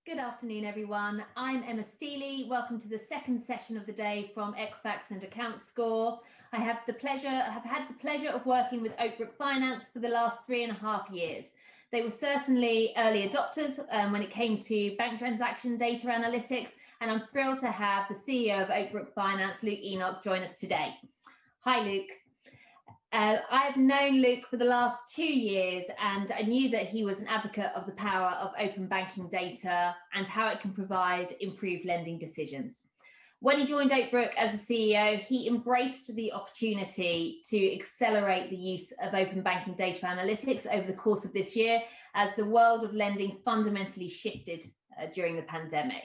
Good afternoon, everyone. I'm Emma Steeley. Welcome to the second session of the day from Equifax and AccountScore. I have had the pleasure of working with Oakbrook Finance for the last 3.5 years. They were certainly early adopters when it came to bank transaction data analytics, and I'm thrilled to have the CEO of Oakbrook Finance, Luke Enoch, join us today. Hi, Luke. I've known Luke for the last 2 years, and I knew that he was an advocate of the power of open banking data and how it can provide improved lending decisions. When he joined Oakbrook as a CEO, he embraced the opportunity to accelerate the use of open banking data analytics over the course of this year as the world of lending fundamentally shifted during the pandemic.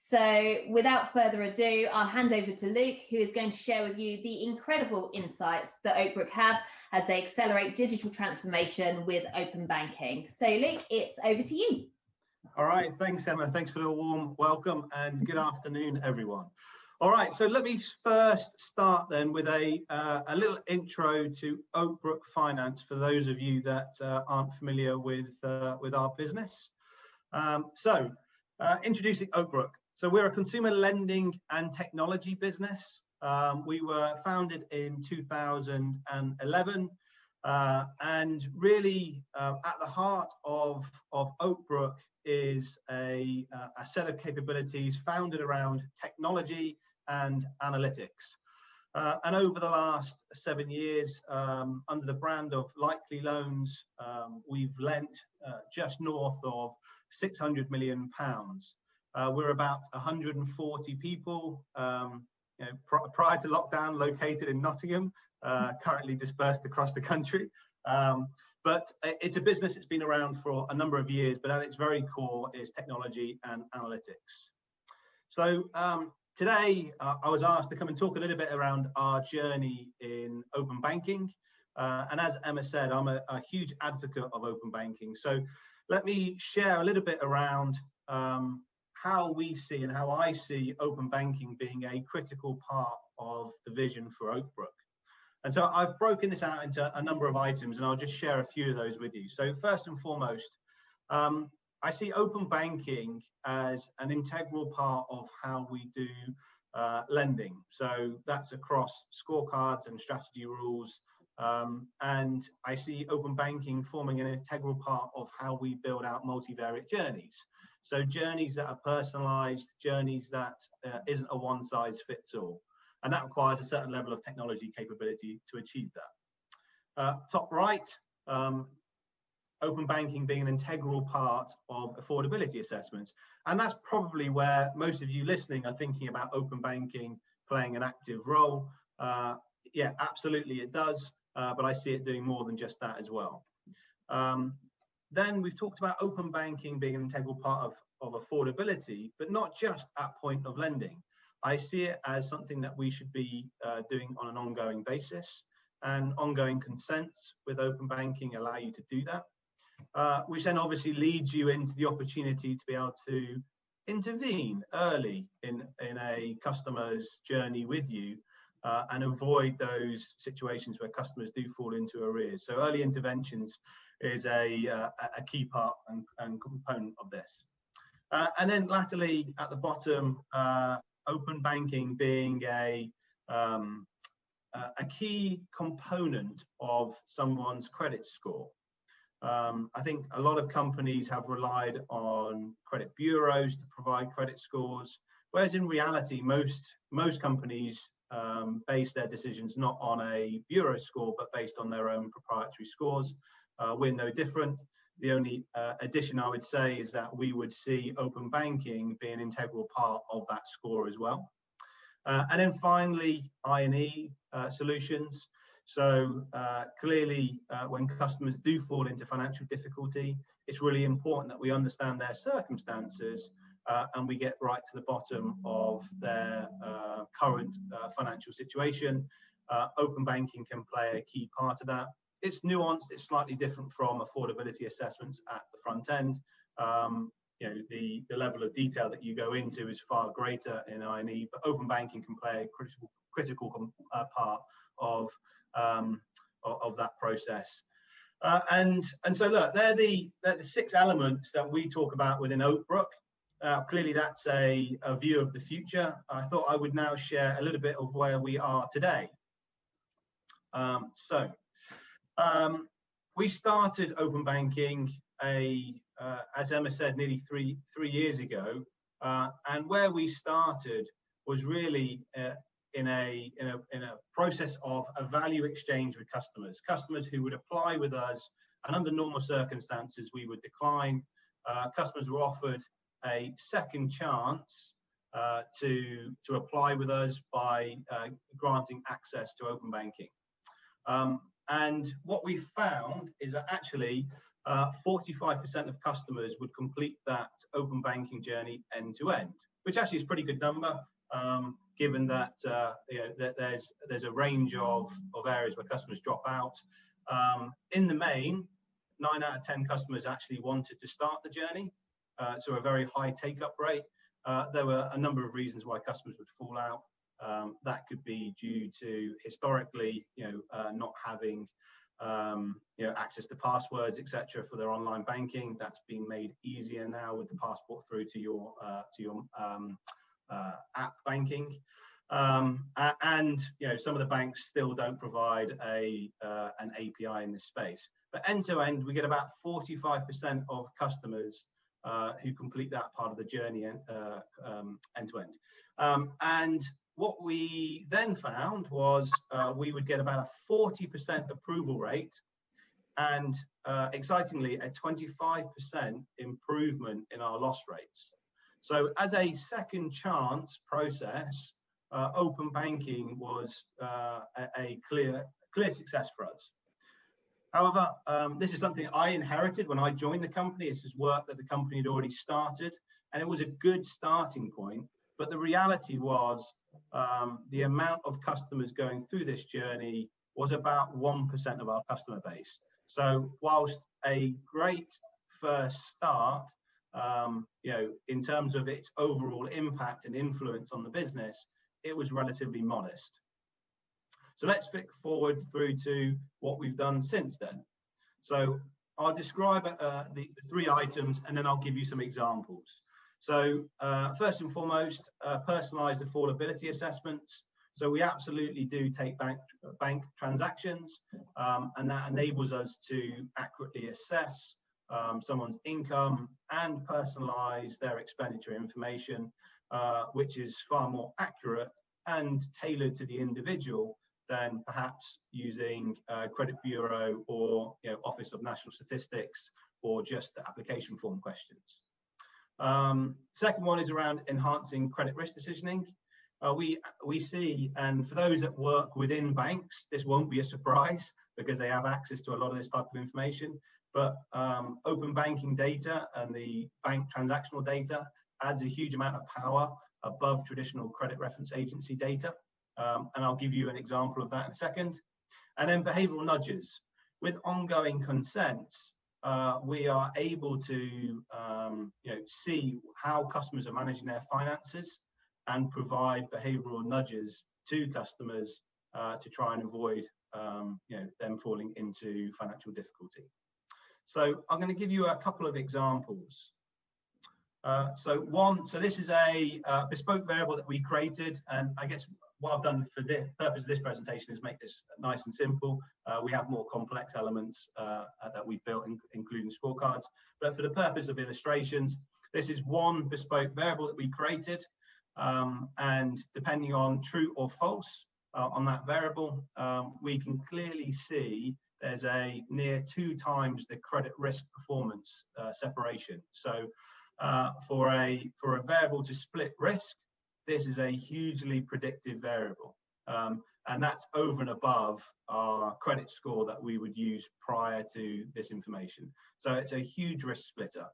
So without further ado, I'll hand over to Luke, who is going to share with you the incredible insights that Oakbrook have as they accelerate digital transformation with open banking. So Luke, it's over to you. All right, thanks Emma. Thanks for the warm welcome and good afternoon, everyone. All right, so let me first start then with a little intro to Oakbrook Finance for those of you that aren't familiar with our business. Introducing Oakbrook. So we're a consumer lending and technology business. We were founded in 2011, and really at the heart of Oakbrook is a set of capabilities founded around technology and analytics. And over the last 7 years, under the brand of Likely Loans, we've lent just north of £600 million. We're about 140 people, prior to lockdown, located in Nottingham, currently dispersed across the country. But it's a business that's been around for a number of years, but at its very core is technology and analytics. So today I was asked to come and talk a little bit around our journey in open banking. And as Emma said, I'm a huge advocate of open banking. So let me share a little bit around how we see and how I see open banking being a critical part of the vision for Oakbrook. And so I've broken this out into a number of items, and I'll just share a few of those with you. So first and foremost, I see open banking as an integral part of how we do lending. So that's across scorecards and strategy rules. And I see open banking forming an integral part of how we build out multivariate journeys. So journeys that are personalized, journeys that isn't a one size fits all. And that requires a certain level of technology capability to achieve that. Top right, open banking being an integral part of affordability assessments. And that's probably where most of you listening are thinking about open banking playing an active role. Yeah, absolutely it does. But I see it doing more than just that as well. Then we've talked about open banking being an integral part of affordability, but not just at point of lending. I see it as something that we should be doing on an ongoing basis, and ongoing consents with open banking allow you to do that, which then obviously leads you into the opportunity to be able to intervene early in a customer's journey with you. And avoid those situations where customers do fall into arrears. So early interventions is a key part and component of this. And then latterly at the bottom, open banking being a key component of someone's credit score. I think a lot of companies have relied on credit bureaus to provide credit scores, whereas in reality, most companies base their decisions not on a bureau score, but based on their own proprietary scores. We're no different. The only addition I would say is that we would see open banking be an integral part of that score as well. And then finally, I&E solutions. So clearly, when customers do fall into financial difficulty, it's really important that we understand their circumstances and we get right to the bottom of their current financial situation. Open banking can play a key part of that. It's nuanced, it's slightly different from affordability assessments at the front end. The level of detail that you go into is far greater in I&E, but open banking can play a critical part of that process. And so look, they're the 6 elements that we talk about within Oakbrook. clearly that's a view of the future. I thought I would now share a little bit of where we are today. We started open banking, as Emma said, nearly three years ago, and where we started was really in a process of a value exchange with customers who would apply with us, and under normal circumstances we would decline. Customers were offered a second chance to apply with us by granting access to open banking. And what we found is that actually 45% of customers would complete that open banking journey end to end, which actually is a pretty good number, given that, that there's a range of areas where customers drop out. In the main, 9 out of 10 customers actually wanted to start the journey, so a very high take-up rate. There were a number of reasons why customers would fall out. That could be due to historically, not having access to passwords, etc., for their online banking. That's been made easier now with the passport through to your app banking. And some of the banks still don't provide an API in this space. But end to end, we get about 45% of customers who complete that part of the journey end to end. And what we then found was we would get about a 40% approval rate, and excitingly, a 25% improvement in our loss rates. So as a second chance process, open banking was a clear success for us. However, this is something I inherited when I joined the company. This is work that the company had already started, and it was a good starting point. But the reality was the amount of customers going through this journey was about 1% of our customer base. So whilst a great first start, in terms of its overall impact and influence on the business, it was relatively modest. So let's flick forward through to what we've done since then. So I'll describe the 3 items, and then I'll give you some examples. So first and foremost, personalized affordability assessments. So we absolutely do take bank transactions, and that enables us to accurately assess someone's income and personalize their expenditure information, which is far more accurate and tailored to the individual than perhaps using credit bureau or Office of National Statistics or just the application form questions. Second one is around enhancing credit risk decisioning. We see, and for those that work within banks, this won't be a surprise because they have access to a lot of this type of information, but open banking data and the bank transactional data adds a huge amount of power above traditional credit reference agency data. And I'll give you an example of that in a second. And then behavioral nudges. With ongoing consent, we are able to see how customers are managing their finances and provide behavioral nudges to customers to try and avoid them falling into financial difficulty. So I'm going to give you a couple of examples. So this is a bespoke variable that we created, and I guess what I've done for the purpose of this presentation is make this nice and simple. We have more complex elements that we've built, including scorecards. But for the purpose of illustrations, this is one bespoke variable that we created. And depending on true or false on that variable, we can clearly see there's a near 2 times the credit risk performance separation. So for a variable to split risk, this is a hugely predictive variable, and that's over and above our credit score that we would use prior to this information. So it's a huge risk splitter.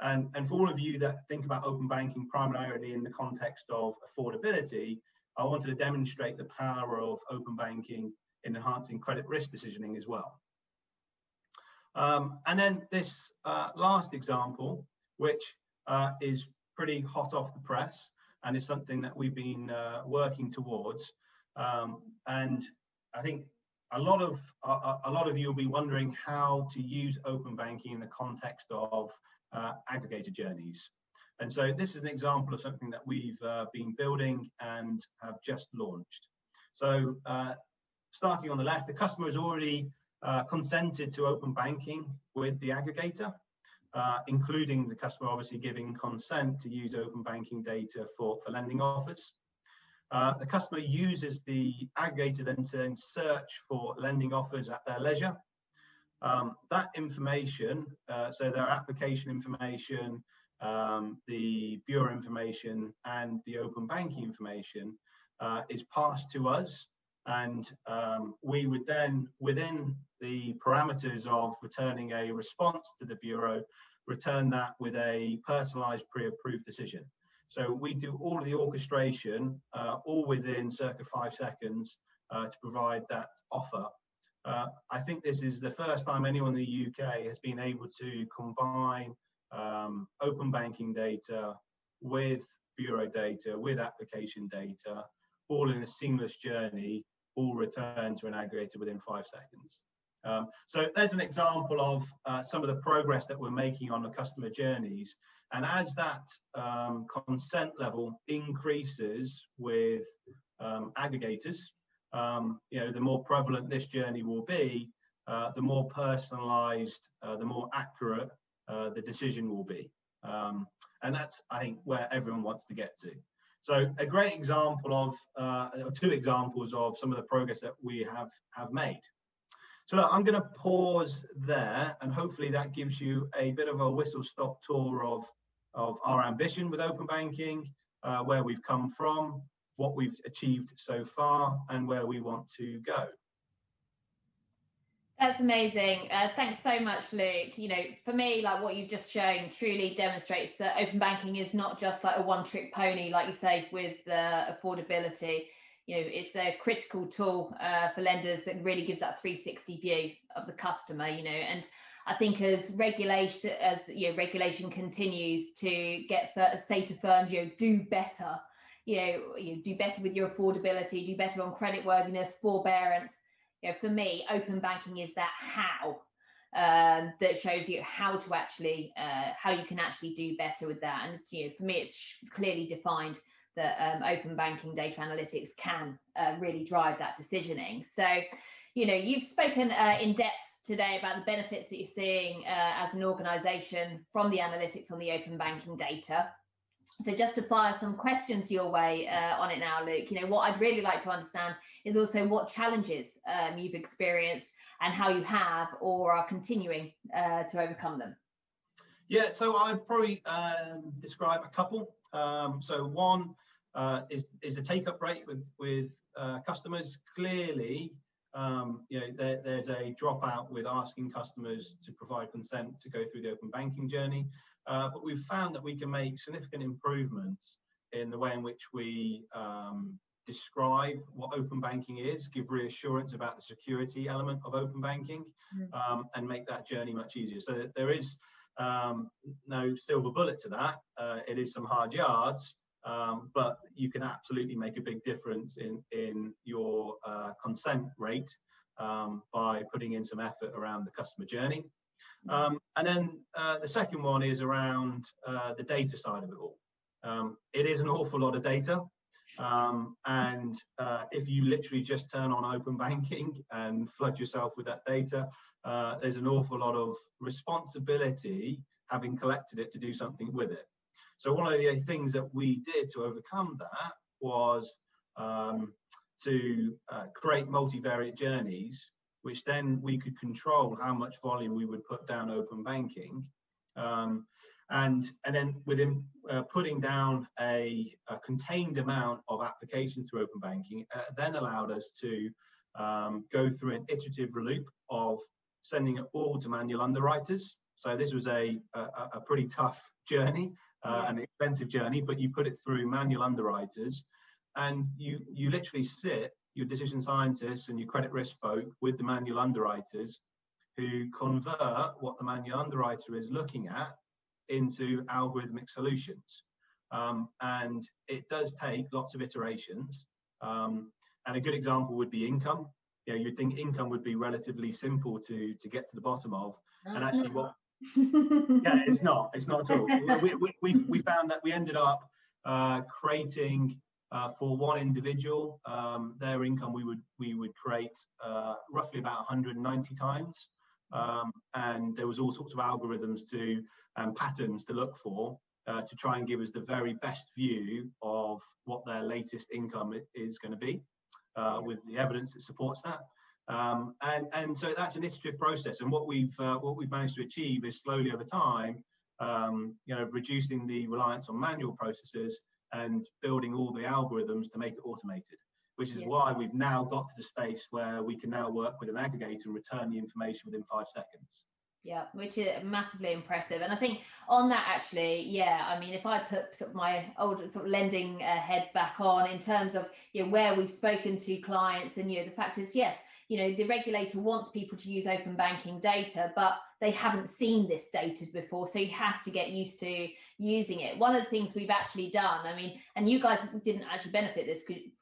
And for all of you that think about open banking primarily in the context of affordability, I wanted to demonstrate the power of open banking in enhancing credit risk decisioning as well. And then this last example, which is pretty hot off the press, and is something that we've been working towards. And I think a lot of you will be wondering how to use open banking in the context of aggregator journeys. And so this is an example of something that we've been building and have just launched. So starting on the left, the customer has already consented to open banking with the aggregator, including the customer obviously giving consent to use open banking data for lending offers. The customer uses the aggregator then to search for lending offers at their leisure. That information, so their application information, the bureau information, and the open banking information is passed to us, and we would then, within the parameters of returning a response to the bureau, return that with a personalized pre-approved decision. So we do all of the orchestration, all within circa 5 seconds to provide that offer. I think this is the first time anyone in the UK has been able to combine open banking data with bureau data, with application data, all in a seamless journey, all returned to an aggregator within 5 seconds. So there's an example of some of the progress that we're making on the customer journeys. And as that consent level increases with aggregators, the more prevalent this journey will be, the more personalized, the more accurate the decision will be. And that's, I think, where everyone wants to get to. So a great example of, or 2 examples of some of the progress that we have made. So look, I'm going to pause there, and hopefully that gives you a bit of a whistle-stop tour of our ambition with open banking, where we've come from, what we've achieved so far, and where we want to go. That's amazing. Thanks so much, Luke. For me, like what you've just shown truly demonstrates that open banking is not just like a one-trick pony, like you say, with affordability. It's a critical tool for lenders that really gives that 360 view of the customer, and I think as regulation continues to say to firms, do better, do better with your affordability, do better on creditworthiness, forbearance. For me, open banking is that how that shows you how to actually, how you can actually do better with that. And for me, it's clearly defined that open banking data analytics can really drive that decisioning. So, you've spoken in depth today about the benefits that you're seeing as an organisation from the analytics on the open banking data. So just to fire some questions your way on it now, Luke, what I'd really like to understand is also what challenges you've experienced and how you have or are continuing to overcome them. Yeah, so I'd probably describe a couple. So one is the take-up rate with customers. Clearly, there's a dropout with asking customers to provide consent to go through the open banking journey. But we've found that we can make significant improvements in the way in which we describe what open banking is, give reassurance about the security element of open banking, and make that journey much easier. So that there is no silver bullet to that. It is some hard yards, but you can absolutely make a big difference in your consent rate by putting in some effort around the customer journey. And then the second one is around the data side of it all. It is an awful lot of data. And if you literally just turn on open banking and flood yourself with that data, there's an awful lot of responsibility having collected it to do something with it. So one of the things that we did to overcome that was to create multivariate journeys, which then we could control how much volume we would put down open banking. And then within putting down a contained amount of applications through open banking, then allowed us to go through an iterative loop of sending it all to manual underwriters. So this was a pretty tough journey, an expensive journey, but you put it through manual underwriters, and you literally sit your decision scientists and your credit risk folk with the manual underwriters who convert what the manual underwriter is looking at into algorithmic solutions. And it does take lots of iterations. And a good example would be income. You'd think income would be relatively simple to get to the bottom of. And actually Yeah, it's not at all. We found that we ended up creating for one individual, their income we would create roughly about 190 times, and there was all sorts of algorithms to patterns to look for to try and give us the very best view of what their latest income is going to be, with the evidence that supports that. And so that's an iterative process, and what we've managed to achieve is slowly over time, reducing the reliance on manual processes and building all the algorithms to make it automated, which is why we've now got to the space where we can now work with an aggregator and return the information within 5 seconds. Yeah, which is massively impressive. And I think on that, actually, yeah, I mean, if I put sort of my old sort of lending head back on in terms of, where we've spoken to clients, and, the fact is, yes, the regulator wants people to use open banking data, but they haven't seen this data before. So you have to get used to using it. One of the things we've actually done, I mean, and you guys didn't actually benefit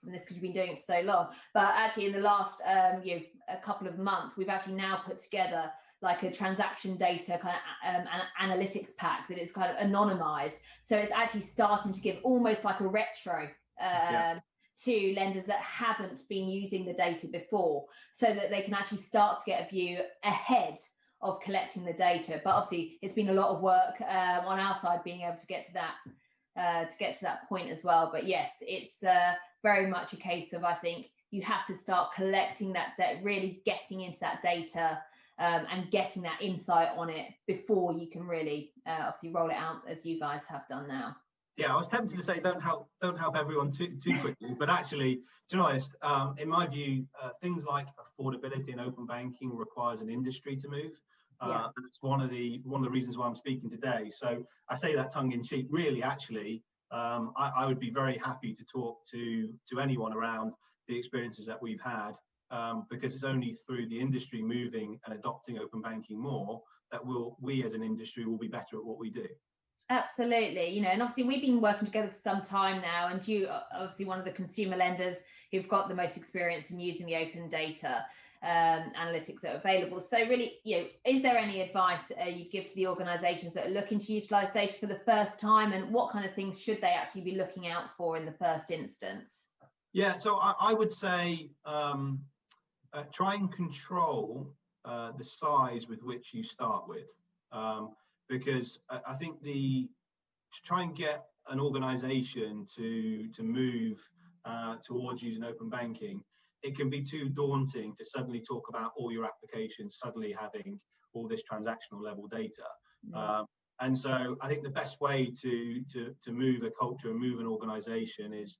from this because you've been doing it for so long, but actually in the last, a couple of months, we've actually now put together like a transaction data kind of analytics pack that is kind of anonymized. So it's actually starting to give almost like a retro to lenders that haven't been using the data before, so that they can actually start to get a view ahead of collecting the data. But obviously it's been a lot of work on our side being able to get to that point as well. But yes, it's very much a case of, I think you have to start collecting that really getting into that data and getting that insight on it before you can really obviously roll it out as you guys have done now. Yeah, I was tempted to say don't help everyone too quickly, but actually, to be honest, in my view, things like affordability and open banking requires an industry to move. That's one of the reasons why I'm speaking today. So I say that tongue in cheek. Really, actually, I would be very happy to talk to anyone around the experiences that we've had, because it's only through the industry moving and adopting open banking more that we as an industry will be better at what we do. Absolutely, and obviously we've been working together for some time now, and you are obviously one of the consumer lenders who've got the most experience in using the open data analytics that are available. So really, is there any advice you'd give to the organisations that are looking to utilise data for the first time, and what kind of things should they actually be looking out for in the first instance? Yeah, so I would say try and control the size with which you start with. Because I think to try and get an organisation to move towards using open banking, it can be too daunting to suddenly talk about all your applications suddenly having all this transactional level data. And so I think the best way to move a culture and move an organisation is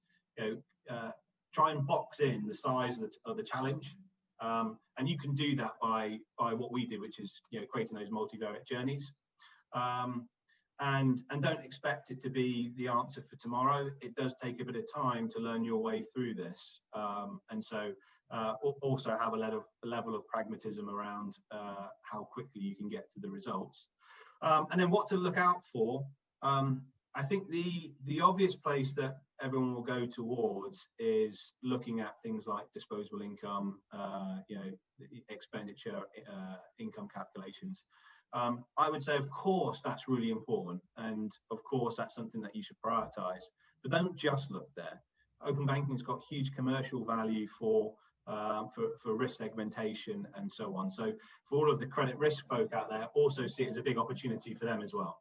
try and box in the size of the challenge. And you can do that by what we do, which is creating those multivariate journeys. And don't expect it to be the answer for tomorrow. It does take a bit of time to learn your way through this, and so also have a level of pragmatism around how quickly you can get to the results. And then what to look out for. I think the obvious place that everyone will go towards is looking at things like disposable income, expenditure, income calculations. I would say, of course, that's really important, and of course, that's something that you should prioritize. But don't just look there. Open banking's got huge commercial value for risk segmentation and so on. So for all of the credit risk folk out there, also see it as a big opportunity for them as well.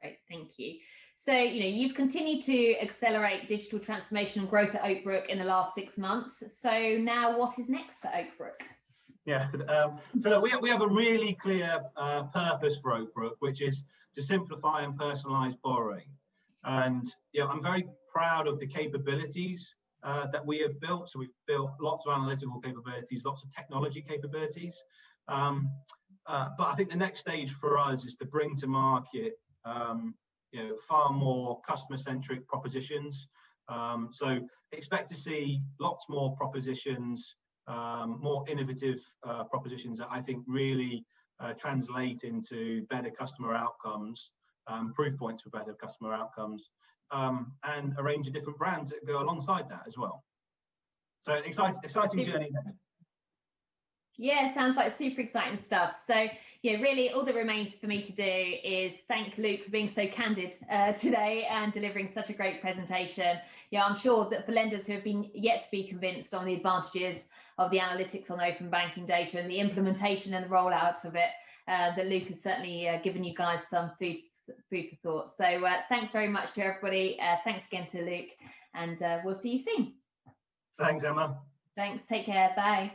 Great, thank you. So, you've continued to accelerate digital transformation and growth at Oakbrook in the last 6 months. So now what is next for Oakbrook? Yeah, so look, we have a really clear purpose for Oakbrook, which is to simplify and personalize borrowing. And I'm very proud of the capabilities that we have built. So we've built lots of analytical capabilities, lots of technology capabilities. But I think the next stage for us is to bring to market far more customer-centric propositions. So expect to see lots more propositions, more innovative propositions that I think really translate into better customer outcomes, proof points for better customer outcomes, and a range of different brands that go alongside that as well. So an exciting journey. Yeah, sounds like super exciting stuff. So, yeah, really all that remains for me to do is thank Luke for being so candid today and delivering such a great presentation. Yeah, I'm sure that for lenders who have been yet to be convinced on the advantages of the analytics on open banking data and the implementation and the rollout of it, that Luke has certainly given you guys some food for thought. So thanks very much to everybody. Thanks again to Luke, and we'll see you soon. Thanks, Emma. Thanks. Take care. Bye.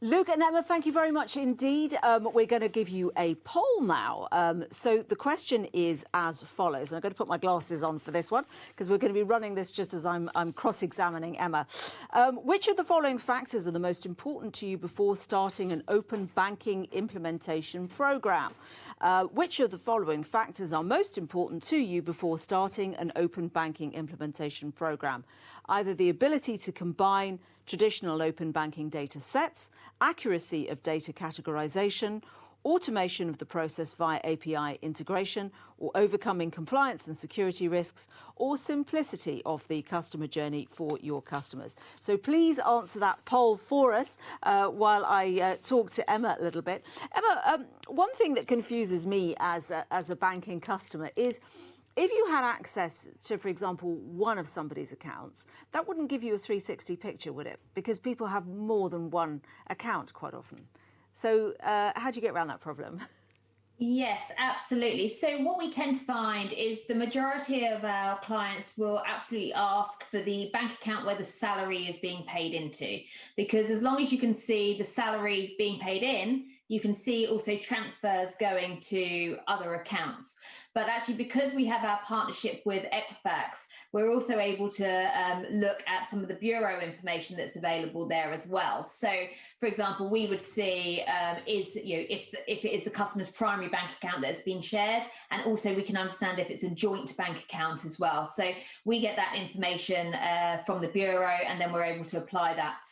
Luke and Emma, thank you very much indeed. We're going to give you a poll now. So the question is as follows, and I'm going to put my glasses on for this one because we're going to be running this just as I'm cross-examining Emma. Which of the following factors are the most important to you before starting an open banking implementation program? Which of the following factors are most important to you before starting an open banking implementation program? Either the ability to combine traditional open banking data sets, accuracy of data categorization, automation of the process via API integration, or overcoming compliance and security risks, or simplicity of the customer journey for your customers. So please answer that poll for us while I talk to Emma a little bit. Emma, one thing that confuses me as a banking customer is if you had access to, for example, one of somebody's accounts, that wouldn't give you a 360 picture, would it? Because people have more than one account quite often. So how do you get around that problem? Yes, absolutely. So what we tend to find is the majority of our clients will absolutely ask for the bank account where the salary is being paid into, because as long as you can see the salary being paid in, you can see also transfers going to other accounts. But actually, because we have our partnership with Equifax, we're also able to look at some of the bureau information that's available there as well. So, for example, we would see if it is the customer's primary bank account that's been shared, and also we can understand if it's a joint bank account as well. So we get that information from the bureau, and then we're able to apply that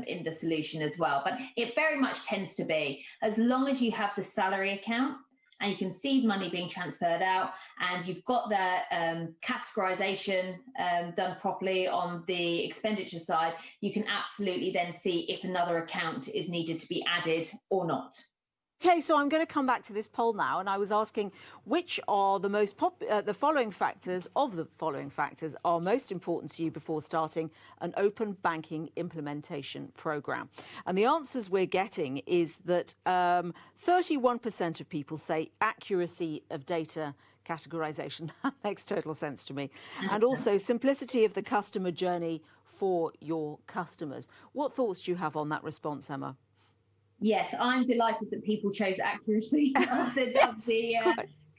in the solution as well. But it very much tends to be, as long as you have the salary account and you can see money being transferred out, and you've got the categorization done properly on the expenditure side, you can absolutely then see if another account is needed to be added or not. Okay, so I'm going to come back to this poll now, and I was asking which are the following factors are most important to you before starting an open banking implementation program. And the answers we're getting is that 31% of people say accuracy of data categorization. That makes total sense to me. And also simplicity of the customer journey for your customers. What thoughts do you have on that response, Emma? Yes, I'm delighted that people chose accuracy of the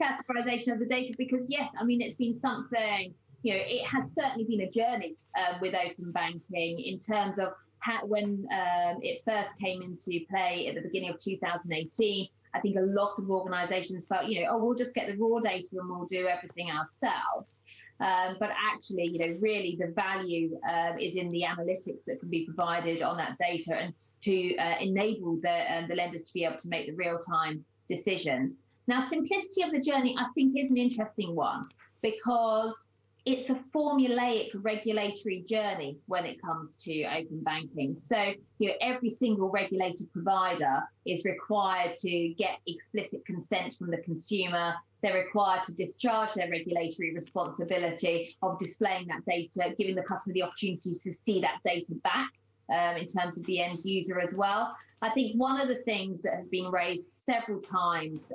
categorization of the data, because yes, I mean, it's been something, it has certainly been a journey with open banking in terms of when it first came into play at the beginning of 2018. I think a lot of organizations felt, we'll just get the raw data and we'll do everything ourselves. But actually, really the value is in the analytics that can be provided on that data, and to enable the lenders to be able to make the real-time decisions. Now, simplicity of the journey, I think, is an interesting one, because it's a formulaic regulatory journey when it comes to open banking. So, every single regulated provider is required to get explicit consent from the consumer. They're required to discharge their regulatory responsibility of displaying that data, giving the customer the opportunity to see that data back in terms of the end user as well. I think one of the things that has been raised several times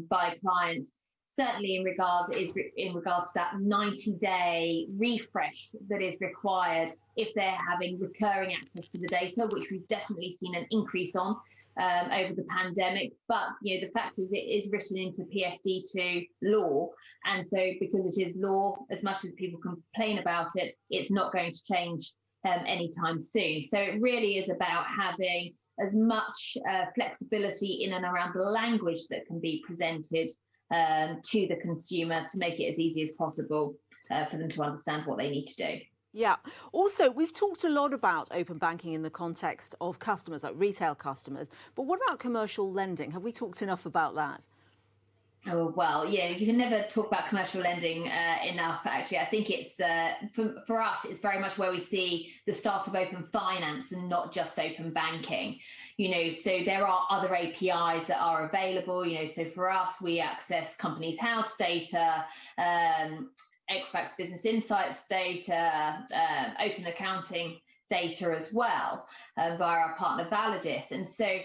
by clients, certainly in regards to that 90-day refresh that is required if they're having recurring access to the data, which we've definitely seen an increase on over the pandemic. But the fact is, it is written into PSD2 law, and so because it is law, as much as people complain about it, it's not going to change anytime soon. So it really is about having as much flexibility in and around the language that can be presented to the consumer to make it as easy as possible for them to understand what they need to do. Yeah. Also, we've talked a lot about open banking in the context of customers, like retail customers. But what about commercial lending? Have we talked enough about that? Oh, well, yeah, you can never talk about commercial lending enough, actually. I think it's, for us, it's very much where we see the start of open finance and not just open banking. So there are other APIs that are available, so for us, we access companies' house data, Equifax Business Insights data, open accounting data as well via our partner Validus. And so,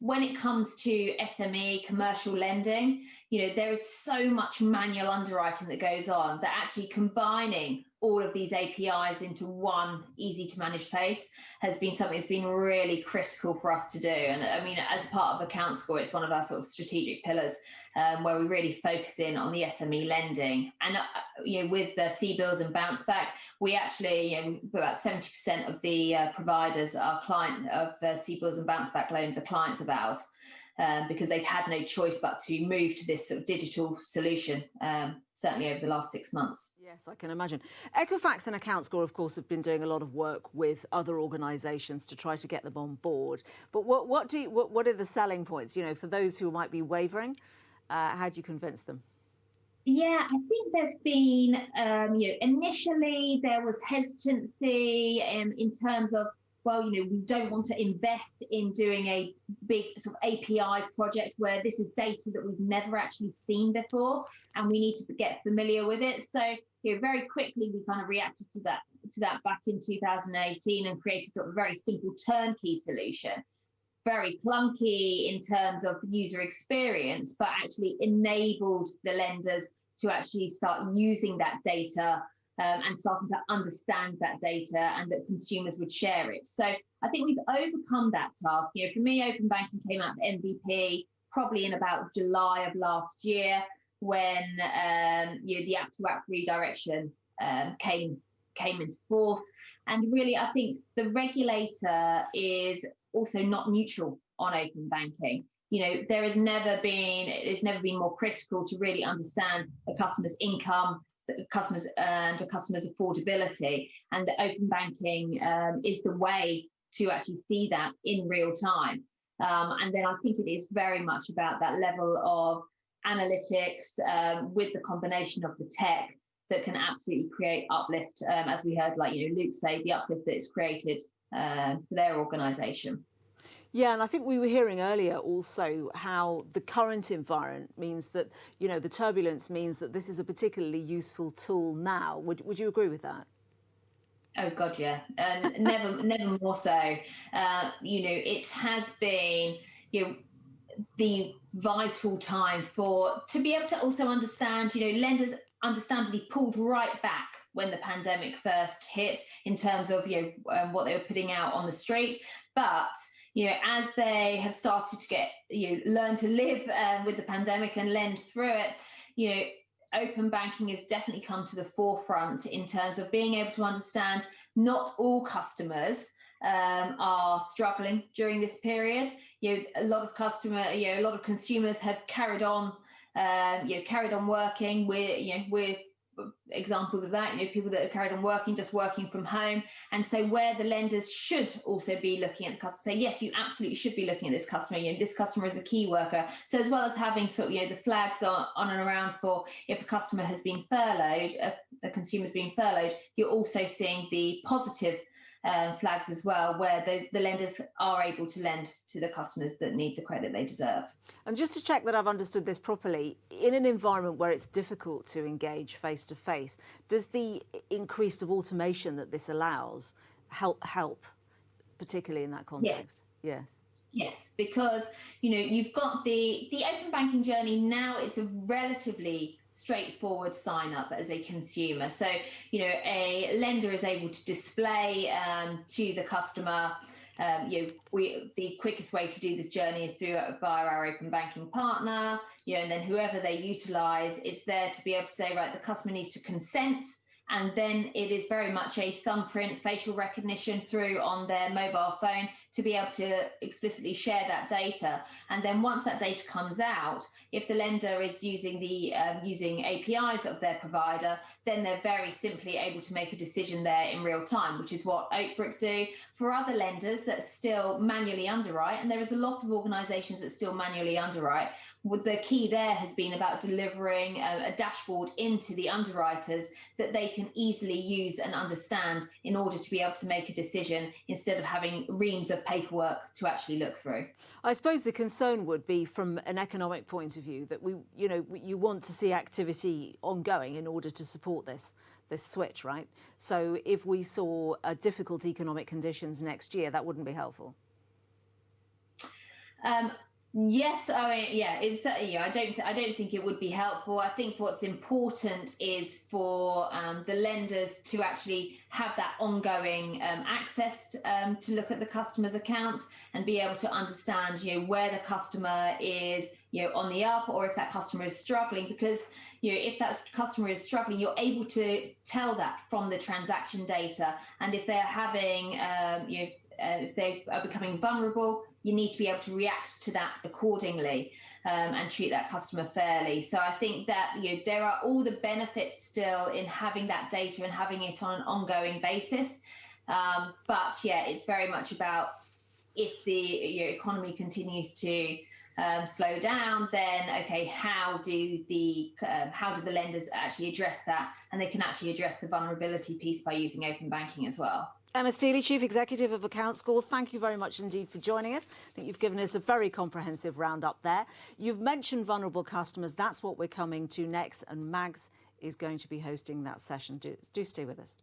when it comes to SME commercial lending, there is so much manual underwriting that goes on that actually combining all of these APIs into one easy to manage place has been something that's been really critical for us to do. And I mean, as part of AccountScore, it's one of our sort of strategic pillars where we really focus in on the SME lending. And, with the CBILS and Bounce Back, we actually, about 70% of the providers are client of CBILS and Bounce Back loans are clients of ours. Because they've had no choice but to move to this sort of digital solution, certainly over the last 6 months. Yes, I can imagine. Equifax and AccountScore, of course, have been doing a lot of work with other organisations to try to get them on board. But what are the selling points? For those who might be wavering, how do you convince them? Yeah, I think there's been, initially there was hesitancy in terms of, well, we don't want to invest in doing a big sort of API project where this is data that we've never actually seen before, and we need to get familiar with it. So, very quickly we kind of reacted to that back in 2018 and created sort of a very simple turnkey solution. Very clunky in terms of user experience, but actually enabled the lenders to actually start using that data and starting to understand that data, and that consumers would share it. So I think we've overcome that task. For me, open banking came out of MVP probably in about July of last year, when the app-to-app redirection came into force. And really, I think the regulator is also not neutral on open banking. It's never been more critical to really understand a customer's income, customers and a customer's affordability, and the open banking is the way to actually see that in real time. And then I think it is very much about that level of analytics with the combination of the tech that can absolutely create uplift, as we heard, Luke say, the uplift that it's created for their organisation. Yeah, and I think we were hearing earlier also how the current environment means that, the turbulence means that this is a particularly useful tool now. Would you agree with that? Oh God, yeah, never more so. It has been, the vital time to be able to also understand, lenders understandably pulled right back when the pandemic first hit in terms of, what they were putting out on the street. But as they have started to get, learn to live with the pandemic and lend through it, open banking has definitely come to the forefront in terms of being able to understand not all customers are struggling during this period. A lot of consumers have carried on working. We're examples of that, people that have carried on working, just working from home. And so where the lenders should also be looking at the customer, say, yes, you absolutely should be looking at this customer. This customer is a key worker. So as well as having sort of, the flags on and around for if a customer has been furloughed, a consumer's been furloughed, you're also seeing the positive flags as well, where the lenders are able to lend to the customers that need the credit they deserve. And just to check that I've understood this properly, in an environment where it's difficult to engage face to face, does the increase of automation that this allows help, particularly in that context? Yes. Yes, because you've got the open banking journey now. It's a relatively straightforward sign up as a consumer. So a lender is able to display to the customer. The quickest way to do this journey is via our open banking partner. And then whoever they utilise, it's there to be able to say, right, the customer needs to consent. And then it is very much a thumbprint, facial recognition through on their mobile phone to be able to explicitly share that data. And then once that data comes out, if the lender is using the using APIs of their provider, then they're very simply able to make a decision there in real time, which is what Oakbrook do. For other lenders that still manually underwrite, and there is a lot of organisations that still manually underwrite, the key there has been about delivering a dashboard into the underwriters that they can easily use and understand in order to be able to make a decision instead of having reams of paperwork to actually look through. I suppose the concern would be from an economic point of view that you want to see activity ongoing in order to support this switch, right? So if we saw difficult economic conditions next year, that wouldn't be helpful. Yes, I mean, yeah, it's I don't think it would be helpful. I think what's important is for the lenders to actually have that ongoing access to look at the customer's account and be able to understand, where the customer is, on the up, or if that customer is struggling. Because if that customer is struggling, you're able to tell that from the transaction data. And if they're having, if they are becoming vulnerable, you need to be able to react to that accordingly and treat that customer fairly. So I think that there are all the benefits still in having that data and having it on an ongoing basis. But yeah, it's very much about if the economy continues to slow down, then okay, how do the lenders actually address that? And they can actually address the vulnerability piece by using open banking as well. Emma Steeley, Chief Executive of AccountScore, thank you very much indeed for joining us. I think you've given us a very comprehensive roundup there. You've mentioned vulnerable customers. That's what we're coming to next, and Mags is going to be hosting that session. Do stay with us.